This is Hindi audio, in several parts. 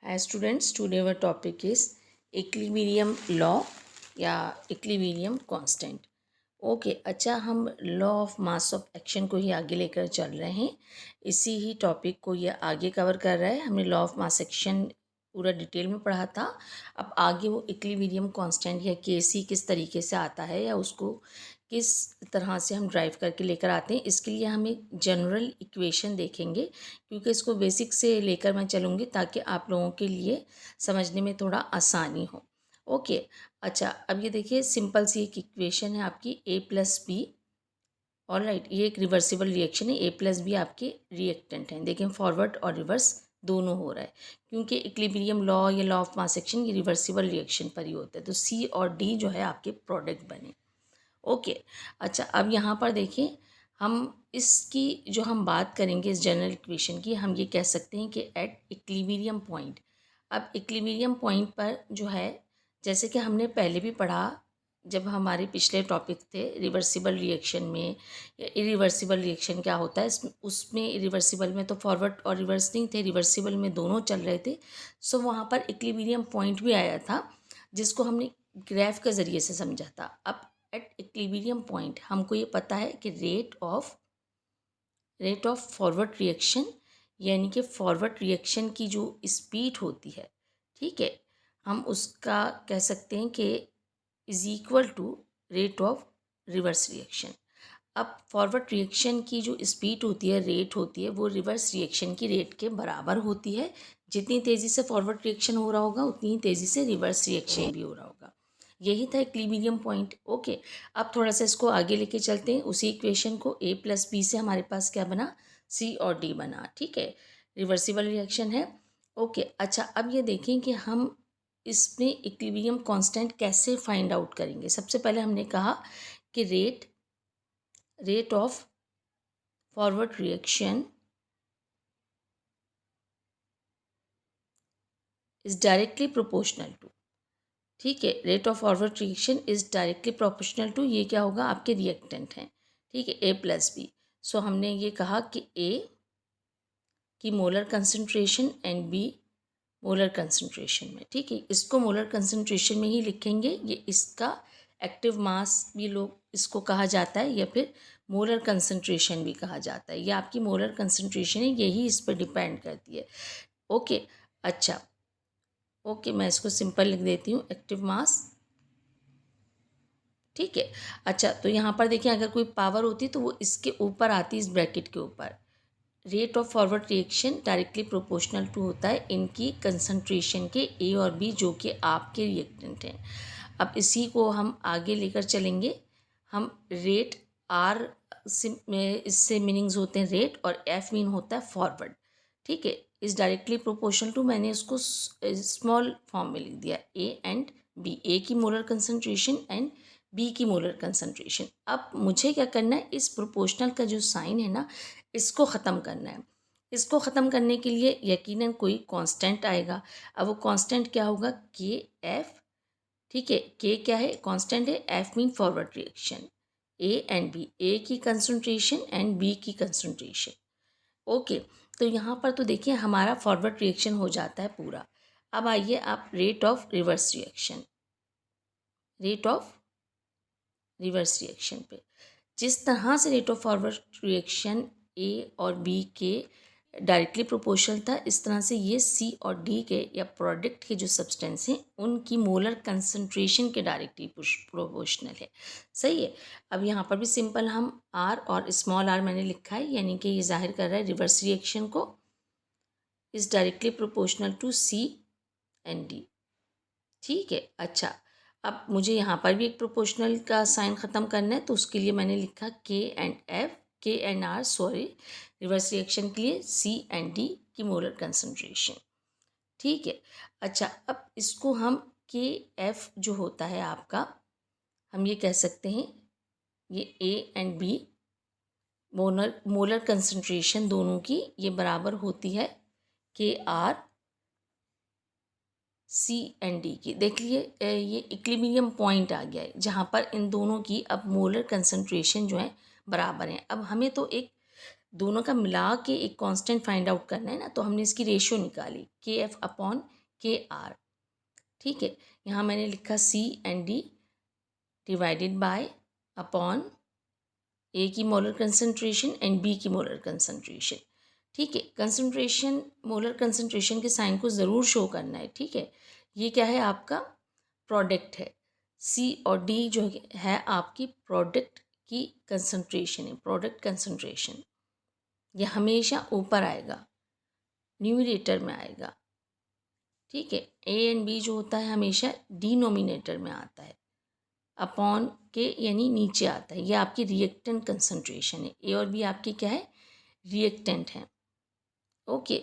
Hi students, today our topic is equilibrium law या equilibrium constant. ओके अच्छा, हम law of mass of action को ही आगे लेकर चल रहे हैं. इसी ही टॉपिक को ये आगे कवर कर रहा है. हमने लॉ ऑफ मास एक्शन पूरा डिटेल में पढ़ा था. अब आगे वो इक्विलिब्रियम कांस्टेंट या केसी किस तरीके से आता है या उसको किस तरह से हम ड्राइव करके लेकर आते हैं, इसके लिए हम एक जनरल इक्वेशन देखेंगे, क्योंकि इसको बेसिक से लेकर मैं चलूँगी ताकि आप लोगों के लिए समझने में थोड़ा आसानी हो. ओके अच्छा, अब ये देखिए सिंपल सी एक इक्वेशन है आपकी ए प्लस बी. ऑल राइट, ये एक रिवर्सिबल रिएक्शन है. ए प्लस बी आपके रिएक्टेंट हैं. देखें फॉरवर्ड और रिवर्स दोनों हो रहा है, क्योंकि इक्विलिब्रियम लॉ या लॉ ऑफ मास एक्शन ये रिवर्सिबल रिएक्शन पर ही होता है. तो सी और डी जो है आपके प्रोडक्ट बने. ओके अच्छा, अब यहाँ पर देखिए हम इसकी जो हम बात करेंगे इस जनरल इक्वेशन की, हम ये कह सकते हैं कि एट इक्विलिब्रियम पॉइंट. अब इक्विलिब्रियम पॉइंट पर जो है, जैसे कि हमने पहले भी पढ़ा जब हमारे पिछले टॉपिक थे रिवर्सिबल रिएक्शन में या इरिवर्सिबल रिएक्शन क्या होता है. उसमें इरिवर्सिबल में तो फॉरवर्ड और रिवर्स नहीं थे, रिवर्सिबल में दोनों चल रहे थे. सो वहाँ पर इक्विलिब्रियम पॉइंट भी आया था, जिसको हमने ग्राफ के ज़रिए से समझा था. अब एट इक्विलिब्रियम पॉइंट हमको ये पता है कि रेट ऑफ फॉरवर्ड रिएक्शन, यानी कि फॉरवर्ड रिएक्शन की जो स्पीड होती है, ठीक है, हम उसका कह सकते हैं कि is equal to rate of reverse reaction. अब फॉरवर्ड रिएक्शन की जो स्पीड होती है, रेट होती है, वो रिवर्स रिएक्शन की रेट के बराबर होती है. जितनी तेज़ी से फॉरवर्ड रिएक्शन हो रहा होगा उतनी ही तेज़ी से रिवर्स रिएक्शन भी हो रहा होगा. यही था इक्विलिब्रियम पॉइंट. ओके, अब थोड़ा सा इसको आगे लेके चलते हैं. उसी इक्वेशन को ए प्लस बी से हमारे पास क्या बना, सी और डी बना. ठीक है, रिवर्सिबल रिएक्शन है. ओके अच्छा, अब ये देखें कि हम इसमें इक्विलिब्रियम कांस्टेंट कैसे फाइंड आउट करेंगे. सबसे पहले हमने कहा कि rate of forward reaction is directly proportional to. ठीक है, rate of forward reaction is directly proportional to, ये क्या होगा, आपके रिएक्टेंट हैं. ठीक है, ए प्लस बी. सो हमने ये कहा कि ए की molar concentration and B molar concentration में. ठीक है, इसको मोलर कंसंट्रेशन में ही लिखेंगे. ये इसका एक्टिव मास भी लोग इसको कहा जाता है, या फिर मोलर कंसंट्रेशन भी कहा जाता है. ये आपकी मोलर कंसंट्रेशन है, यही इस पर डिपेंड करती है. ओके अच्छा, ओके मैं इसको सिंपल लिख देती हूँ, एक्टिव मास. ठीक है अच्छा, तो यहाँ पर देखिए अगर कोई पावर होती तो वो इसके ऊपर आती, इस ब्रैकेट के ऊपर. Rate of forward reaction directly proportional to होता है इनकी कंसंट्रेशन के, ए और बी जो कि आपके रिएक्टेंट हैं. अब इसी को हम आगे लेकर चलेंगे. हम रेट आर में इससे मीनिंग्स होते हैं रेट, और एफ मीन होता है फॉरवर्ड. ठीक है, इस डायरेक्टली प्रोपोर्शनल टू मैंने इसको स्मॉल फॉर्म में लिख दिया, ए एंड बी. ए की मोलर कंसंट्रेशन एंड बी की मोलर कंसंट्रेशन. अब मुझे क्या करना है, इस प्रोपोर्शनल का जो साइन है ना, इसको ख़त्म करना है. इसको ख़त्म करने के लिए यकीनन कोई कांस्टेंट आएगा. अब वो कांस्टेंट क्या होगा, के एफ. ठीक है, के क्या है, कांस्टेंट है. F mean forward reaction, A and B, A की कंसंट्रेशन एंड बी की कंसंट्रेशन. ओके, तो यहाँ पर तो देखिए हमारा फॉरवर्ड रिएक्शन हो जाता है पूरा. अब आइए आप rate of reverse reaction, rate of reverse reaction पे. जिस तरह से रेट ऑफ फॉरवर्ड रिएक्शन ए और बी के डायरेक्टली प्रोपोर्शनल था, इस तरह से ये सी और डी के या प्रोडक्ट के जो सब्सटेंस हैं उनकी मोलर कंसंट्रेशन के डायरेक्टली प्रोपोर्शनल है. सही है. अब यहाँ पर भी सिंपल हम आर और स्मॉल आर मैंने लिखा है, यानी कि ये जाहिर कर रहा है रिवर्स रिएक्शन को, is directly proportional to C and D. ठीक है अच्छा, अब मुझे यहाँ पर भी एक प्रोपोर्शनल का साइन ख़त्म करना है, तो उसके लिए मैंने लिखा K and F, K and R sorry, reverse reaction के लिए सी एंड डी की मोलर कंसंट्रेशन. ठीक है अच्छा, अब इसको हम के एफ जो होता है आपका, हम ये कह सकते हैं ये A and B molar concentration दोनों की ये बराबर होती है के आर सी एंड डी की. देख लिए ये इक्विलिब्रियम पॉइंट आ गया है जहाँ पर इन दोनों की अब मोलर कंसंट्रेशन जो है बराबर है. अब हमें तो एक दोनों का मिला के एक कांस्टेंट फाइंड आउट करना है ना, तो हमने इसकी रेशियो निकाली के एफ अपॉन KR। ठीक है, यहाँ मैंने लिखा C&D divided bye upon A की मोलर कंसंट्रेशन एंड B की मोलर कंसंट्रेशन। ठीक है, कंसंट्रेशन, मोलर कंसंट्रेशन के साइन को ज़रूर शो करना है। ठीक है, ये क्या है, आपका प्रोडक्ट है। C और D जो है आपकी प्रोडक्ट की कंसंट्रेशन है, प्रोडक्ट कंसंट्रेशन। ये हमेशा ऊपर आएगा, न्यूमरेटर में आएगा। ठीक है, A एंड B जो होता है हमेशा डिनोमिनेटर में आता है, अपॉन के यानी नीचे आता है। ये आपकी रिएक्टेंट कंसंट्रेशन है। ए और बी आपके क्या है, रिएक्टेंट हैं। ओके,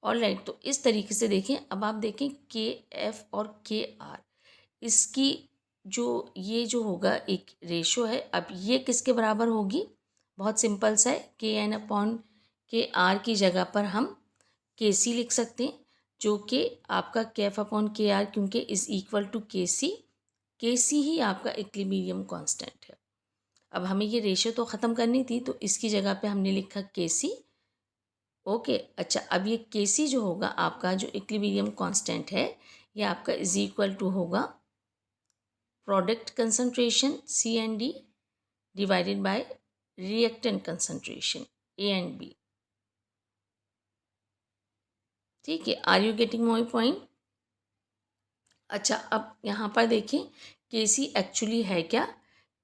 ऑलराइट, तो इस तरीके से देखें। अब आप देखें KF और KR, इसकी जो ये जो होगा एक रेशो है। अब ये किसके बराबर होगी, बहुत सिंपल सा है। KN अपॉन KR की जगह पर हम KC लिख सकते हैं, जो कि आपका KF अपॉन KR, क्योंकि इज इक्वल टू KC ही आपका इक्विलिब्रियम कांस्टेंट है। अब हमें ये रेशो तो ख़त्म करनी थी, तो इसकी जगह पे हमने लिखा KC। ओके, अच्छा, अब ये KC जो होगा आपका, जो इक्विलिब्रियम कांस्टेंट है, ये आपका इज इक्वल टू होगा product concentration C&D divided by reactant concentration A and B। ठीक है, are you getting my point? अच्छा, अब यहाँ पर देखें KC एक्चुअली है क्या,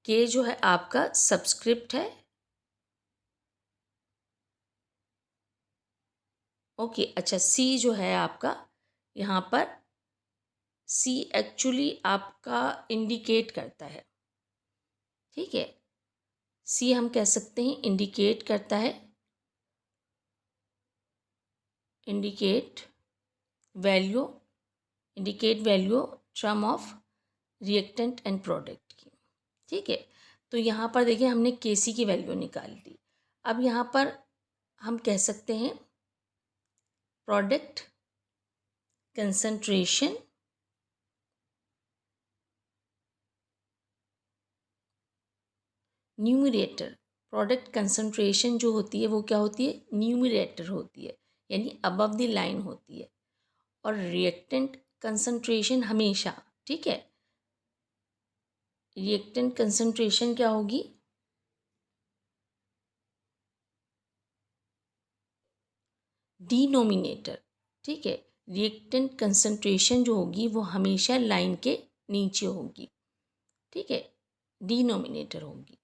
K जो है आपका सब्सक्रिप्ट है। ओके, अच्छा, C जो है आपका यहाँ पर, C एक्चुअली आपका इंडिकेट करता है। ठीक है, C हम कह सकते हैं इंडिकेट करता है, indicate value, indicate value term of reactant and product की। ठीक है, तो यहाँ पर देखिए हमने KC की वैल्यू निकाल दी। अब यहाँ पर हम कह सकते हैं product concentration numerator. Product concentration जो होती है वो क्या होती है, न्यूमरेटर होती है, यानी अबव द लाइन होती है। और रिएक्टेंट कंसंट्रेशन हमेशा, ठीक है, रिएक्टेंट कंसंट्रेशन क्या होगी, डिनोमिनेटर। ठीक है, रिएक्टेंट कंसंट्रेशन जो होगी वो हमेशा लाइन के नीचे होगी। ठीक है, डिनोमिनेटर होगी।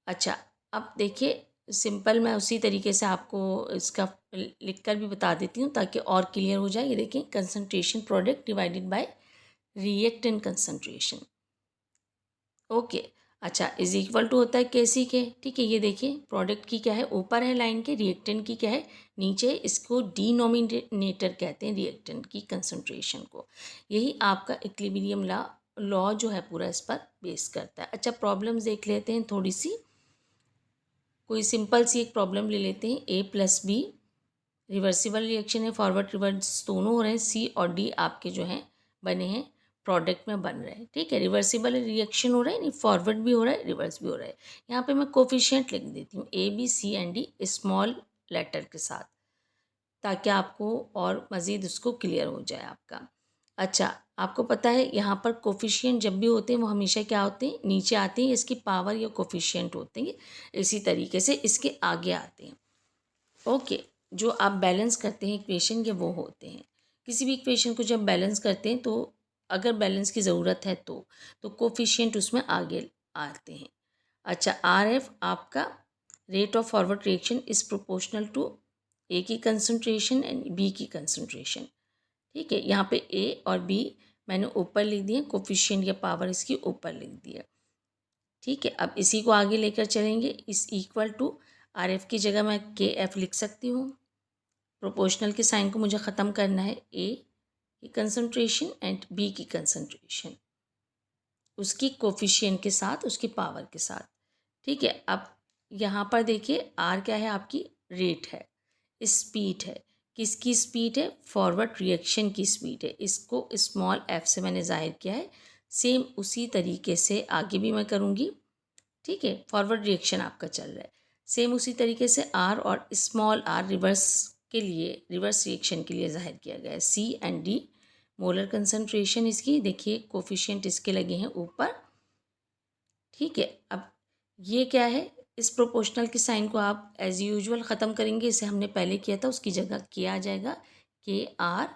अच्छा, अब देखिए सिंपल मैं उसी तरीके से आपको इसका लिखकर भी बता देती हूँ ताकि और क्लियर हो जाए। ये देखें, concentration product divided by reactant concentration. Okay, अच्छा, इज इक्वल टू होता है KC के। ठीक है, ये देखिए प्रोडक्ट की क्या है, ऊपर है लाइन के, रिएक्टेंट की क्या है, नीचे है। इसको डिनोमिनेटर कहते हैं, रिएक्टेंट की कंसंट्रेशन को। यही आपका इक्विलिब्रियम लॉ जो है पूरा इस पर बेस करता है। अच्छा, प्रॉब्लम्स देख लेते हैं थोड़ी सी। कोई सिंपल सी एक प्रॉब्लम ले लेते हैं। A+B रिवर्सिबल रिएक्शन है, फॉरवर्ड रिवर्स दोनों हो रहे हैं। C और D आपके जो हैं बने हैं, प्रोडक्ट में बन रहे हैं। ठीक है, रिवर्सिबल रिएक्शन हो रहा है, नहीं फॉरवर्ड भी हो रहा है, रिवर्स भी हो रहा है। यहाँ पे मैं कोफिशिएंट लिख देती हूँ A, B, C and D small letter के साथ, ताकि आपको और मज़ीद उसको क्लियर हो जाए आपका। अच्छा, आपको पता है यहाँ पर कोफिशिएंट जब भी होते हैं वो हमेशा क्या होते हैं, नीचे आते हैं, इसकी पावर या कोफिशिएंट होते हैं। इसी तरीके से इसके आगे आते हैं। ओके, जो आप बैलेंस करते हैं इक्वेशन के वो होते हैं। किसी भी इक्वेशन को जब बैलेंस करते हैं तो अगर बैलेंस की ज़रूरत है तो कोफिशिएंट उसमें आगे आते हैं। अच्छा, RF आपका rate of forward reaction is proportional to A की कंसंट्रेशन एंड B की कंसंट्रेशन। ठीक है, यहाँ पे A और B मैंने ऊपर लिख दिए, कोफिशिएंट या पावर इसकी ऊपर लिख दिया। ठीक है, अब इसी को आगे लेकर चलेंगे। इस इक्वल टू RF की जगह मैं KF लिख सकती हूँ। प्रोपोर्शनल के साइन को मुझे ख़त्म करना है। A की कंसंट्रेशन एंड B की कंसंट्रेशन, उसकी कोफिशिएंट के साथ, उसकी पावर के साथ। ठीक है, अब यहाँ पर देखिए R क्या है, आपकी रेट है, स्पीड है। किसकी स्पीड है, फॉरवर्ड रिएक्शन की स्पीड है। इसको स्मॉल f से मैंने जाहिर किया है। सेम उसी तरीके से आगे भी मैं करूँगी। ठीक है, फॉरवर्ड रिएक्शन आपका चल रहा है, सेम उसी तरीके से R और स्मॉल r रिवर्स के लिए, रिवर्स रिएक्शन के लिए ज़ाहिर किया गया है। सी एंड डी मोलर कंसंट्रेशन इसकी, देखिए कोफिशिएंट इसके लगे हैं ऊपर, ठीक है। अब ये क्या है, इस प्रोपोर्शनल के साइन को आप एज यूजुअल ख़त्म करेंगे, इसे हमने पहले किया था, उसकी जगह के आ जाएगा KR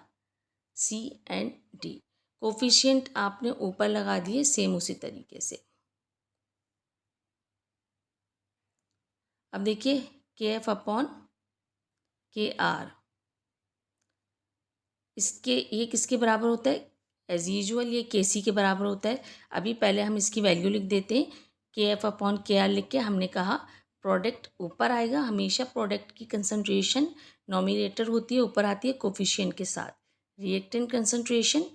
C and D। Coefficient आपने ऊपर लगा दिए सेम उसी तरीके से। अब देखिए KF अपॉन KR, इसके ये किसके बराबर होता है, एज यूजुअल ये KC के बराबर होता है। अभी पहले हम इसकी वैल्यू लिख देते हैं, KF अपॉन KR लिख के हमने कहा प्रोडक्ट ऊपर आएगा, हमेशा प्रोडक्ट की कंसंट्रेशन नॉमिनेटर होती है, ऊपर आती है कोफिशिएंट के साथ, रिएक्टेंट कंसंट्रेशन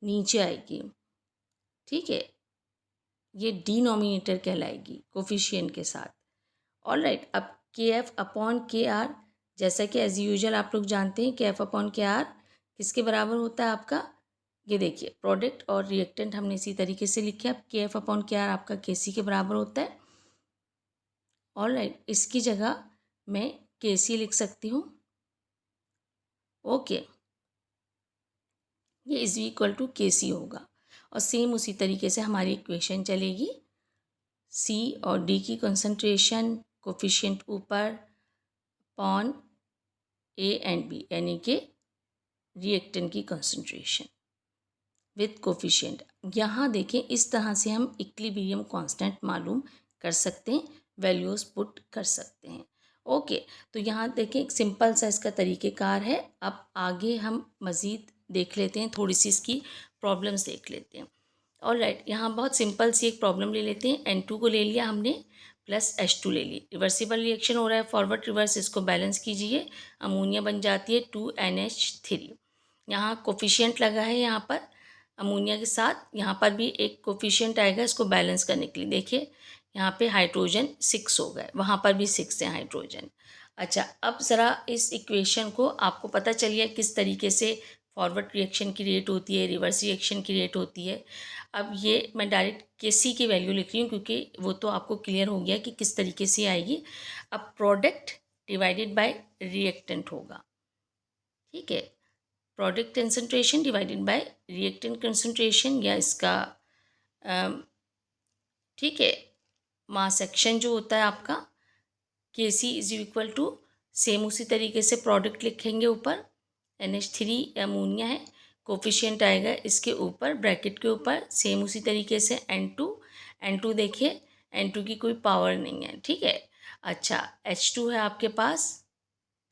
नीचे आएगी, ठीक है। ये डिनोमिनेटर कहलाएगी कोफिशिएंट के साथ। ऑलराइट, अब KF अपॉन KR, जैसा कि एज यूजुअल आप लोग जानते हैं KF अपॉन KR किसके बराबर होता है आपका, ये देखिए प्रोडक्ट और रिएक्टेंट हमने इसी तरीके से लिखे। अब KF अपॉन KR आपका KC के बराबर होता है। ऑलराइट, इसकी जगह मैं KC लिख सकती हूँ, ओके, ये इज इक्वल टू KC होगा। और सेम उसी तरीके से हमारी इक्वेशन चलेगी, C और D की कंसंट्रेशन कोफिशिएंट ऊपर अपॉन A एंड B, यानी कि रिएक्टेंट की कंसंट्रेशन विथ कोफिशिएंट। यहाँ देखें इस तरह से हम इक्विलिब्रियम कांस्टेंट मालूम कर सकते हैं, वैल्यूज़ पुट कर सकते हैं, ओके। तो यहाँ देखें एक सिंपल सा इसका तरीक़ेकार है। अब आगे हम मज़ीद देख लेते हैं, थोड़ी सी इसकी प्रॉब्लम्स देख लेते हैं। ऑलराइट, यहाँ बहुत सिंपल सी एक प्रॉब्लम ले लेते हैं। N2 को ले लिया हमने, प्लस H2 ले ली, रिवर्सिबल रिएक्शन हो रहा है, फॉरवर्ड रिवर्स, इसको बैलेंस कीजिए, अमोनिया बन जाती है 2NH3। यहाँ कोफिशिएंट लगा है, यहाँ पर अमोनिया के साथ यहाँ पर भी एक कोफिशिएंट आएगा, इसको बैलेंस करने के लिए। देखिए यहाँ पे हाइड्रोजन 6 हो गए, वहाँ पर भी 6 है हाइड्रोजन। अच्छा, अब ज़रा इस इक्वेशन को आपको पता चलिए किस तरीके से फॉरवर्ड रिएक्शन की रेट होती है, रिवर्स रिएक्शन की रेट होती है। अब ये मैं डायरेक्ट KC की वैल्यू लिख रही हूँ क्योंकि वो तो आपको क्लियर हो गया कि किस तरीके से आएगी। अब प्रोडक्ट डिवाइडेड बाय रिएक्टेंट होगा, ठीक है, product concentration divided by reactant concentration, या इसका ठीक है मास एक्शन जो होता है आपका KC is equal to, same उसी तरीके से प्रोडक्ट लिखेंगे, ऊपर NH3 अमोनिया है, कोफिशिएंट आएगा इसके ऊपर ब्रैकेट के ऊपर, सेम उसी तरीके से N2 देखिए N2 की कोई पावर नहीं है, ठीक है। अच्छा, H2 है आपके पास,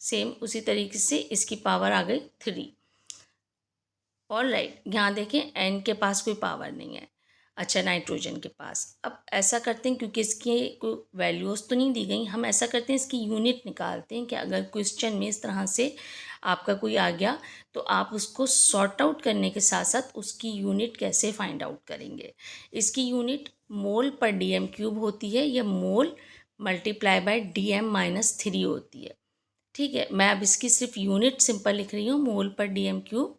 सेम उसी तरीके से इसकी पावर आ गई 3। ऑलराइट, यहाँ देखें N के पास कोई पावर नहीं है। अच्छा, नाइट्रोजन के पास। अब ऐसा करते हैं, क्योंकि इसकी कोई वैल्यूज़ तो नहीं दी गई, हम ऐसा करते हैं इसकी यूनिट निकालते हैं कि अगर क्वेश्चन में इस तरह से आपका कोई आ गया तो आप उसको सॉर्ट आउट करने के साथ साथ उसकी यूनिट कैसे फाइंड आउट करेंगे। इसकी यूनिट मोल पर DM³ होती है, या मोल मल्टीप्लाई बाय DM-3 होती है, ठीक है। मैं अब इसकी सिर्फ यूनिट सिंपल लिख रही हूँ, मोल पर DM³।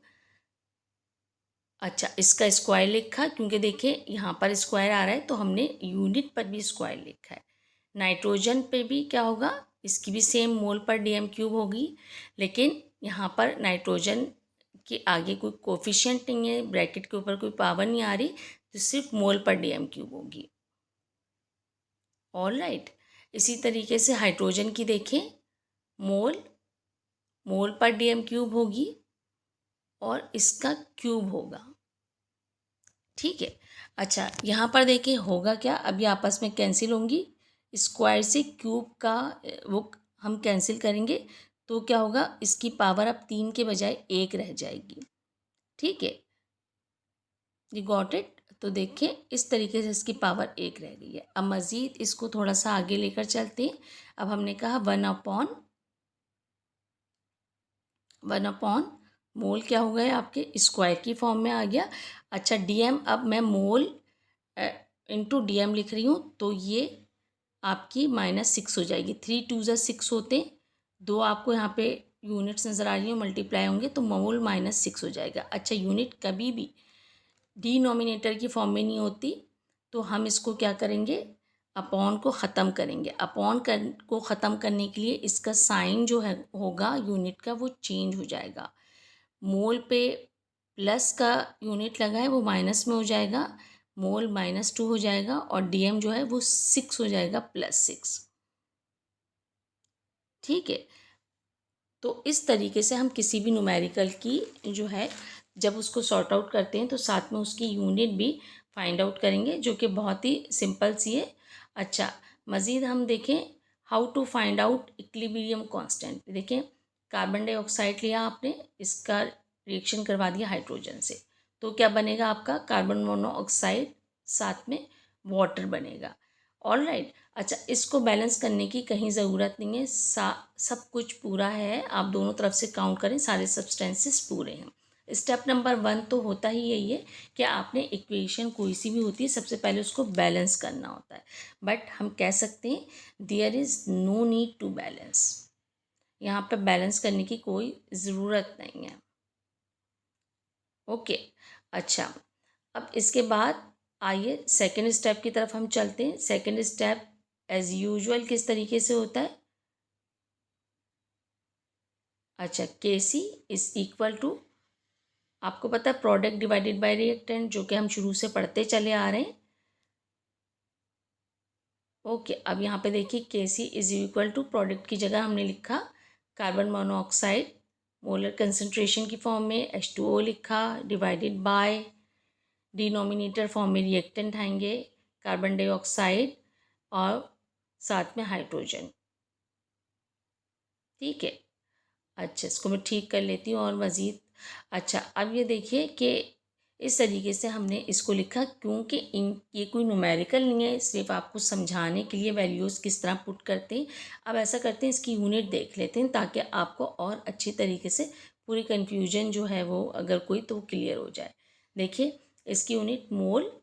अच्छा, इसका स्क्वायर लिखा क्योंकि देखिए यहाँ पर स्क्वायर आ रहा है तो हमने यूनिट पर भी स्क्वायर लिखा है। नाइट्रोजन पे भी क्या होगा, इसकी भी सेम मोल पर DM³ होगी, लेकिन यहाँ पर नाइट्रोजन के आगे कोई कोफिशिएंट नहीं है, ब्रैकेट के ऊपर कोई पावर नहीं आ रही, तो सिर्फ मोल पर DM³ होगी। ऑलराइट, इसी तरीके से हाइड्रोजन की देखें, मोल पर DM³ होगी और इसका क्यूब होगा, ठीक है। अच्छा, यहाँ पर देखिए होगा क्या, अभी आपस में कैंसिल होंगी, स्क्वायर से क्यूब का वो हम कैंसिल करेंगे तो क्या होगा, इसकी पावर अब 3 के बजाय 1 रह जाएगी, ठीक है। You got it. तो देखिए इस तरीके से इसकी पावर 1 रह गई है। अब मज़ीद इसको थोड़ा सा आगे लेकर चलते हैं। अब हमने कहा 1/1 मोल क्या हो गया आपके स्क्वायर की फॉर्म में आ गया। अच्छा, DM, अब मैं मोल इंटू DM लिख रही हूँ तो ये आपकी -6 हो जाएगी। 3 2 6 होते हैं, 2 आपको यहाँ पे यूनिट्स नज़र आ रही हैं, मल्टीप्लाई होंगे तो मोल -6 हो जाएगा। अच्छा, यूनिट कभी भी डिनोमिनेटर की फॉर्म में नहीं होती, तो हम इसको क्या करेंगे, अपॉन को ख़त्म करेंगे। को ख़त्म करने के लिए इसका साइन जो है होगा यूनिट का वो चेंज हो जाएगा। मोल पे प्लस का यूनिट लगा है वो माइनस में हो जाएगा, मोल -2 हो जाएगा और डीएम जो है वो 6 हो जाएगा +6। ठीक है, तो इस तरीके से हम किसी भी न्यूमेरिकल की जो है जब उसको सॉर्ट आउट करते हैं तो साथ में उसकी यूनिट भी फाइंड आउट करेंगे, जो कि बहुत ही सिंपल सी है। अच्छा, मज़ीद हम देखें how to find out equilibrium constant. देखें, कार्बन डाइऑक्साइड लिया आपने, इसका रिएक्शन करवा दिया हाइड्रोजन से, तो क्या बनेगा आपका कार्बन मोनोऑक्साइड साथ में वाटर बनेगा। All right. अच्छा, इसको बैलेंस करने की कहीं ज़रूरत नहीं है, सब कुछ पूरा है। आप दोनों तरफ से काउंट करें, सारे सब्सटेंसेस पूरे हैं। स्टेप नंबर 1 तो होता ही यही है कि आपने इक्वेशन कोई सी भी होती है सबसे पहले उसको बैलेंस करना होता है। बट हम कह सकते हैं there is no need to balance, यहाँ पे बैलेंस करने की कोई ज़रूरत नहीं है। ओके। अच्छा, अब इसके बाद आइए सेकेंड स्टेप की तरफ हम चलते हैं। सेकेंड स्टेप एज यूजुअल किस तरीके से होता है। अच्छा, के सी इज इक्वल टू, आपको पता है प्रोडक्ट डिवाइडेड बाय रिएक्टेंट, जो कि हम शुरू से पढ़ते चले आ रहे हैं। ओके, अब यहाँ पे देखिए के सी इज इक्वल टू प्रोडक्ट की जगह हमने लिखा कार्बन मोनोऑक्साइड मोलर कंसंट्रेशन की फॉर्म में H2O लिखा, डिवाइडेड बाय डिनोमिनेटर फॉर्म में रिएक्टेंट आएंगे कार्बन डाइऑक्साइड और साथ में हाइड्रोजन। ठीक है, अच्छा इसको मैं ठीक कर लेती हूँ और मज़ीद। अच्छा, अब ये देखिए कि इस तरीके से हमने इसको लिखा क्योंकि ये कोई न्यूमेरिकल नहीं है, सिर्फ आपको समझाने के लिए वैल्यूज़ किस तरह पुट करते हैं। अब ऐसा करते हैं, इसकी यूनिट देख लेते हैं ताकि आपको और अच्छी तरीके से पूरी कन्फ्यूजन जो है वो अगर कोई तो वो क्लियर हो जाए। देखिए, इसकी यूनिट मोल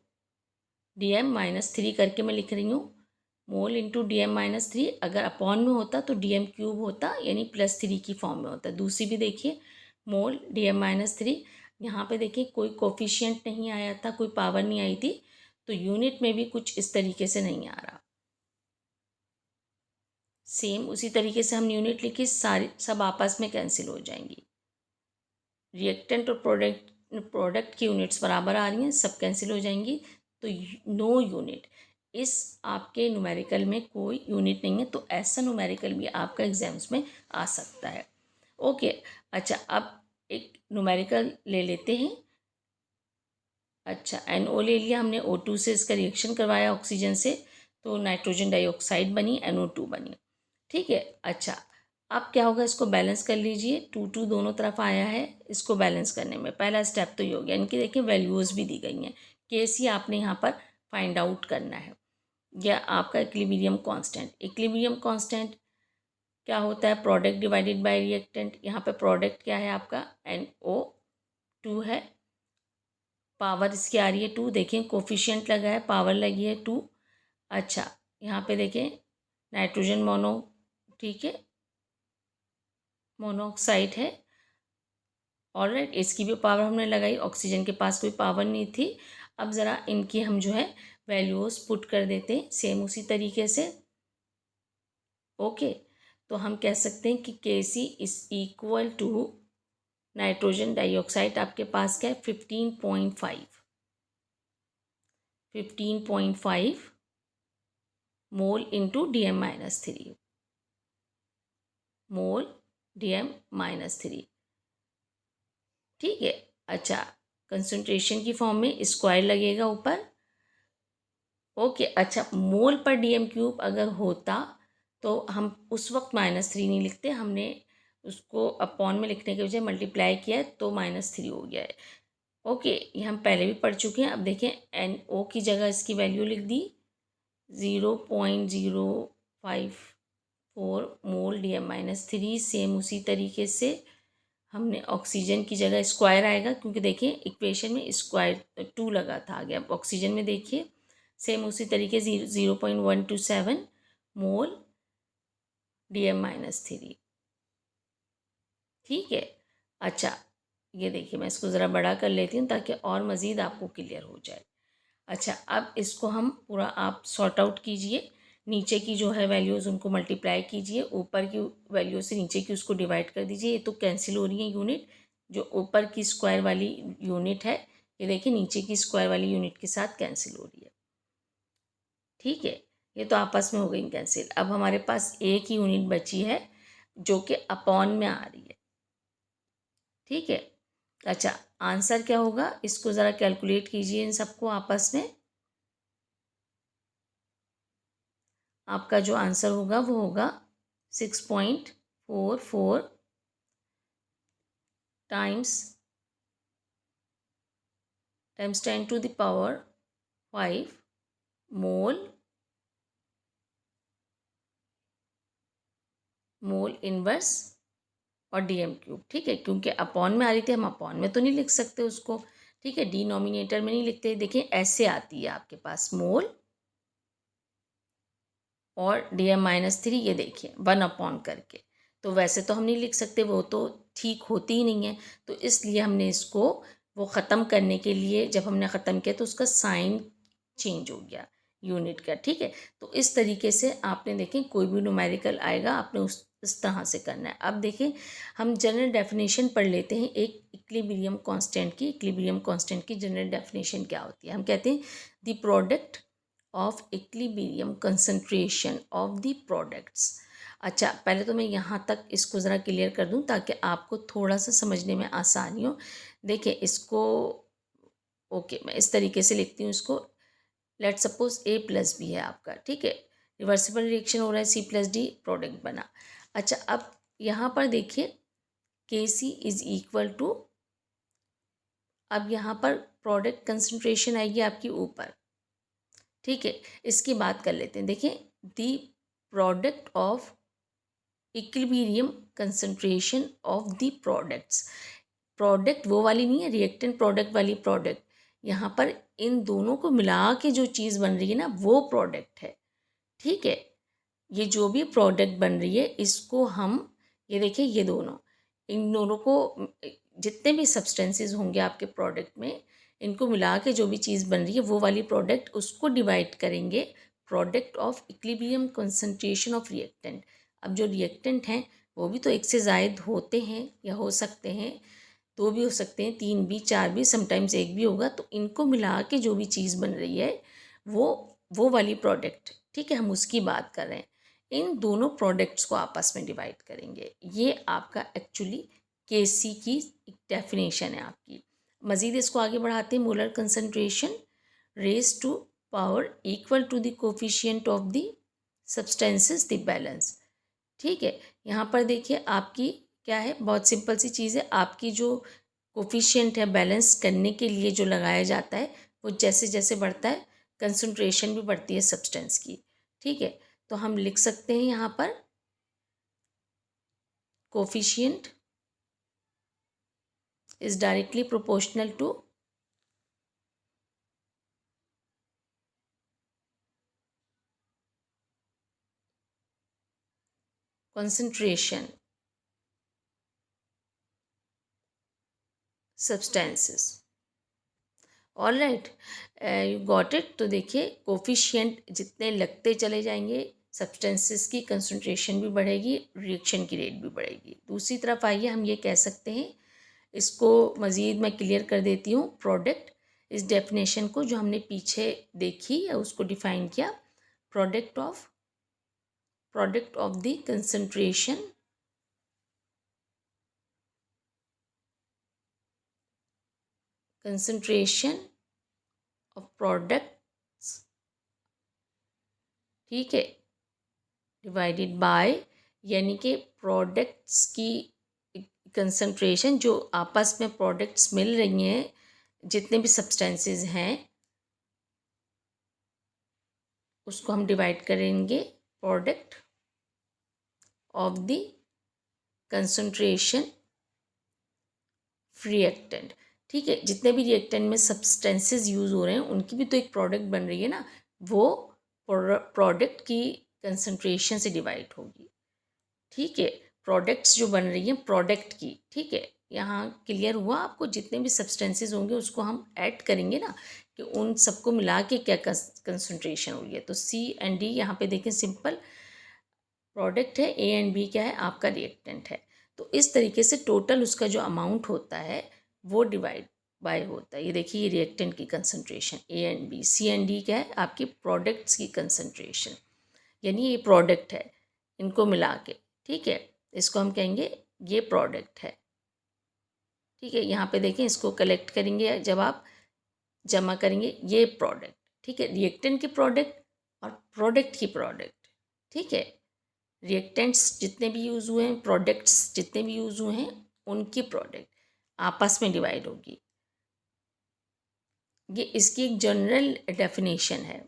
DM-3 करके मैं लिख रही हूँ। मोल इंटू DM-3, अगर अपॉन में होता तो DM³ होता, यानी +3 की फॉर्म में होता। दूसरी भी देखिए, मोल DM-3, यहाँ पे देखिए कोई कोफिशिएंट नहीं आया था, कोई पावर नहीं आई थी, तो यूनिट में भी कुछ इस तरीके से नहीं आ रहा। सेम उसी तरीके से हम यूनिट लिखी, सारी सब आपस में कैंसिल हो जाएंगी। रिएक्टेंट और प्रोडक्ट की यूनिट्स बराबर आ रही हैं, सब कैंसिल हो जाएंगी, तो नो यूनिट। इस आपके न्यूमेरिकल में कोई यूनिट नहीं है, तो ऐसा न्यूमेरिकल भी आपका एग्जाम्स में आ सकता है। ओके। अच्छा, अब एक न्यूमेरिकल ले लेते हैं। अच्छा, NO ले लिया हमने, O2 से इसका रिएक्शन करवाया ऑक्सीजन से, तो नाइट्रोजन डाइऑक्साइड बनी, NO2 बनी। ठीक है। अच्छा, अब क्या होगा, इसको बैलेंस कर लीजिए। 2 दोनों तरफ आया है, इसको बैलेंस करने में पहला स्टेप तो ये हो गया। इनकी देखिए वैल्यूज़ भी दी गई हैं, केस ही आपने यहाँ पर फाइंड आउट करना है। या आपका इक्विलिब्रियम कांस्टेंट, इक्विलिब्रियम कांस्टेंट क्या होता है, प्रोडक्ट डिवाइडेड बाय रिएक्टेंट। यहाँ पे प्रोडक्ट क्या है आपका, NO2 है, पावर इसकी आ रही है 2, देखें कोफिशिएंट लगा है, पावर लगी है 2। अच्छा, यहाँ पे देखें नाइट्रोजन मोनो, ठीक है, मोनोऑक्साइड है। ऑलराइट, इसकी भी पावर हमने लगाई, ऑक्सीजन के पास कोई पावर नहीं थी। अब ज़रा इनकी हम जो है वैल्यूज़ पुट कर देते हैं सेम उसी तरीके से। ओके, तो हम कह सकते हैं कि K C is equal to nitrogen dioxide आपके पास क्या है 15.5 मोल इंटू DM-3, मोल DM-3। ठीक है। अच्छा, कंसंट्रेशन की फॉर्म में स्क्वायर लगेगा ऊपर। ओके। अच्छा, मोल पर DM³ अगर होता तो हम उस वक्त -3 नहीं लिखते, हमने उसको अपॉन में लिखने के बजाय मल्टीप्लाई किया है तो -3 हो गया है। ओके, ये हम पहले भी पढ़ चुके हैं। अब देखें, NO की जगह इसकी वैल्यू लिख दी 0.054 मोल DM-3। सेम उसी तरीके से हमने ऑक्सीजन की जगह स्क्वायर आएगा, क्योंकि देखिए इक्वेशन में स्क्वायर 2 लगा था आगे। अब ऑक्सीजन में देखिए सेम उसी तरीके 0.127 मोल DM-3। ठीक है। अच्छा, ये देखिए मैं इसको ज़रा बड़ा कर लेती हूँ ताकि और मज़ीद आपको क्लियर हो जाए। अच्छा, अब इसको हम पूरा आप सॉर्ट आउट कीजिए। नीचे की जो है वैल्यूज़ उनको मल्टीप्लाई कीजिए, ऊपर की वैल्यू से नीचे की उसको डिवाइड कर दीजिए। ये तो कैंसिल हो रही है यूनिट। जो ऊपर की स्क्वायर वाली यूनिट है, ये देखिए नीचे की स्क्वायर वाली यूनिट के साथ कैंसिल हो रही है। ठीक है, ये तो आपस में हो गई कैंसिल। अब हमारे पास एक ही यूनिट बची है जो कि अपॉन में आ रही है। ठीक है, अच्छा आंसर क्या होगा, इसको ज़रा कैलकुलेट कीजिए इन सबको आपस में। आपका जो आंसर होगा वो होगा 6.44 टाइम्स 10⁵ मोल इनवर्स और DM³। ठीक है, क्योंकि अपॉन में आ रही थी, हम अपॉन में तो नहीं लिख सकते उसको। ठीक है, डिनोमिनेटर में नहीं लिखते। देखिए ऐसे आती है आपके पास मोल और DM-3, ये देखिए 1 करके। तो वैसे तो हम नहीं लिख सकते, वो तो ठीक होती ही नहीं है। तो इसलिए हमने इसको वो ख़त्म करने के लिए, जब हमने ख़त्म किया तो उसका साइन चेंज हो गया यूनिट का। ठीक है, तो इस तरीके से आपने देखें कोई भी न्यूमेरिकल आएगा आपने इस तरह से करना है। अब देखें हम जनरल डेफिनेशन पढ़ लेते हैं एक इक्विलिब्रियम कांस्टेंट की। इक्विलिब्रियम कांस्टेंट की जनरल डेफिनेशन क्या होती है? हम कहते हैं the product of equilibrium concentration of the products. अच्छा, पहले तो मैं यहाँ तक इसको ज़रा क्लियर कर दूँ ताकि आपको थोड़ा सा समझने में आसानी हो। देखिए इसको, ओके मैं इस तरीके से लिखती हूँ इसको। लेट सपोज A+B है आपका। ठीक है, रिवर्सिबल रिएक्शन हो रहा है, C+D प्रोडक्ट बना। अच्छा, अब यहाँ पर देखिए Kc इज इक्वल टू, अब यहाँ पर प्रोडक्ट कंसंट्रेशन आएगी आपकी ऊपर। ठीक है, इसकी बात कर लेते हैं। देखिए the product of equilibrium concentration of the products. Product वो वाली नहीं है, रिएक्टेंट प्रोडक्ट वाली प्रोडक्ट। यहाँ पर इन दोनों को मिला के जो चीज़ बन रही है ना, वो प्रोडक्ट है। ठीक है, ये जो भी प्रोडक्ट बन रही है इसको हम, ये देखिए ये दोनों, इन दोनों को जितने भी सब्सटेंसेस होंगे आपके प्रोडक्ट में, इनको मिला के जो भी चीज़ बन रही है वो वाली प्रोडक्ट, उसको डिवाइड करेंगे product of equilibrium concentration of reactant. अब जो रिएक्टेंट हैं वो भी तो एक से ज़ायद होते हैं या हो सकते हैं, दो भी हो सकते हैं, तीन भी, चार भी, समटाइम्स एक भी होगा। तो इनको मिला के जो भी चीज़ बन रही है वो वाली प्रोडक्ट। ठीक है, हम उसकी बात कर रहे हैं। इन दोनों प्रोडक्ट्स को आपस में डिवाइड करेंगे। ये आपका एक्चुअली Kc की एक डेफिनेशन है आपकी। मज़ीद इसको आगे बढ़ाते हैं। Molar concentration raise to power equal to the coefficient of the substances the balance. ठीक है, यहाँ पर देखिए आपकी क्या है, बहुत सिंपल सी चीज़ है। आपकी जो कोफिशिएंट है बैलेंस करने के लिए जो लगाया जाता है, वो जैसे जैसे बढ़ता है कंसंट्रेशन भी बढ़ती है सब्सटेंस की। ठीक है, तो हम लिख सकते हैं यहाँ पर coefficient is directly proportional to concentration substances। All right, you got it. तो देखिए कोफिशिएंट जितने लगते चले जाएंगे सब्सटेंसेस की कंसंट्रेशन भी बढ़ेगी, रिएक्शन की रेट भी बढ़ेगी। दूसरी तरफ आइए हम ये कह सकते हैं, इसको मज़ीद मैं क्लियर कर देती हूँ। प्रोडक्ट, इस डेफिनेशन को जो हमने पीछे देखी या उसको डिफाइन किया, product of the concentration of products. ठीक है, डिवाइडेड बाय, यानी कि प्रोडक्ट्स की कंसंट्रेशन, जो आपस में प्रोडक्ट्स मिल रही हैं, जितने भी सब्सटेंसेस हैं उसको हम डिवाइड करेंगे product of the concentration reactant. ठीक है, जितने भी रिएक्टेंट में सब्सटेंसेस यूज़ हो रहे हैं उनकी भी तो एक प्रोडक्ट बन रही है ना, वो प्रोडक्ट की कंसंट्रेशन से डिवाइड होगी। ठीक है, प्रोडक्ट्स जो बन रही हैं प्रोडक्ट की। ठीक है, यहाँ क्लियर हुआ आपको, जितने भी सब्सटेंसेस होंगे उसको हम ऐड करेंगे ना, कि उन सबको मिला के क्या कंसंट्रेशन हो रही है। तो सी एंड डी यहाँ पे देखें सिंपल प्रोडक्ट है, ए एंड बी क्या है आपका रिएक्टेंट है। तो इस तरीके से टोटल उसका जो अमाउंट होता है वो डिवाइड बाय होता है। ये देखिए ये रिएक्टेंट की concentration A and B, C and D क्या है आपकी प्रोडक्ट्स की कंसंट्रेशन, यानी ये प्रोडक्ट है इनको मिला के, ठीक है, इसको हम कहेंगे ये प्रोडक्ट है, ठीक है। यहाँ पे देखें इसको कलेक्ट करेंगे जब आप जमा करेंगे ये प्रोडक्ट, ठीक है, रिएक्टेंट की प्रोडक्ट और प्रोडक्ट की प्रोडक्ट, ठीक है। रिएक्टेंट्स जितने भी यूज़ हुए हैं, प्रोडक्ट्स जितने भी यूज़ हुए हैं, उनकी प्रोडक्ट आपस में डिवाइड होगी। ये इसकी एक जनरल डेफिनेशन है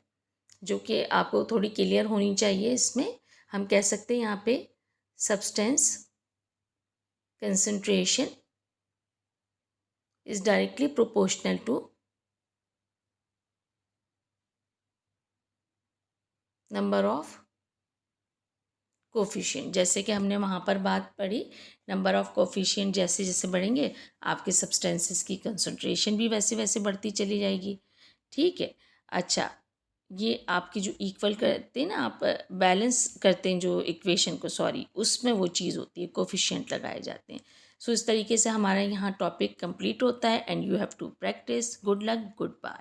जो कि आपको थोड़ी क्लियर होनी चाहिए। इसमें हम कह सकते हैं यहाँ पे substance concentration is directly proportional to number of coefficient. जैसे कि हमने वहाँ पर बात पढ़ी, नंबर ऑफ कोफिशिएंट जैसे जैसे बढ़ेंगे आपके सब्सटेंसेस की कंसंट्रेशन भी वैसे वैसे बढ़ती चली जाएगी, ठीक है। अच्छा, ये आपकी जो इक्वल करते हैं ना, आप बैलेंस करते हैं जो इक्वेशन को, सॉरी, उसमें वो चीज़ होती है, कोफिशिएंट लगाए जाते हैं। सो इस तरीके से हमारा यहाँ टॉपिक कंप्लीट होता है and you have to practise. Good luck, good bye.